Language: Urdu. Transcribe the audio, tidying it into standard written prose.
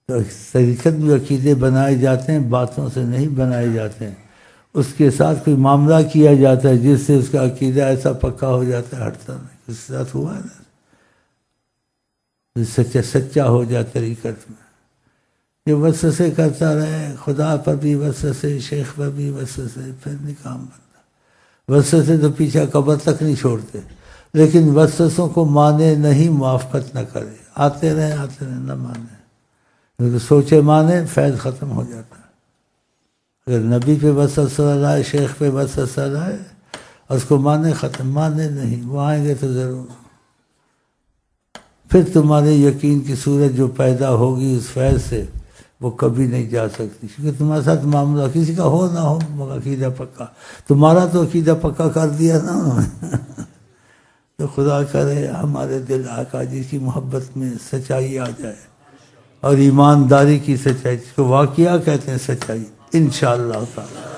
تو طریقت بھی عقیدے بنائے جاتے ہیں، باتوں سے نہیں بنائے جاتے ہیں، اس کے ساتھ کوئی معاملہ کیا جاتا ہے جس سے اس کا عقیدہ ایسا پکا ہو جاتا ہے، ہٹتا نہیں. اس کے ساتھ ہوا ہے نا، سچا ہو جائے طریقت میں. یہ وسوسے کرتا رہے، خدا پر بھی وسوسے، شیخ پر بھی وسوسے، پھر نہیں کام بنتا. وسوسے تو پیچھے قبر تک نہیں چھوڑتے، لیکن وسوسوں کو مانے نہیں، موافقت نہ کرے، آتے رہے نہ مانے. کیونکہ سوچے مانے فیض ختم ہو جاتا ہے. اگر نبی پہ وسوسہ لائے، شیخ پہ وسوسہ لائے، اس کو مانے ختم، مانے نہیں، وہ آئیں گے تو ضرور. پھر تمہارے یقین کی صورت جو پیدا ہوگی اس فیض سے، وہ کبھی نہیں جا سکتی. کیونکہ تمہارے ساتھ معاملہ کسی کا ہو نہ ہو مگر عقیدہ پکا، تمہارا تو عقیدہ پکا کر دیا نا انہوں نے. تو خدا کرے ہمارے دل آقا جی کی محبت میں سچائی آ جائے، اور ایمانداری کی سچائی، جس کو واقعہ کہتے ہیں سچائی، انشاءاللہ تعالی.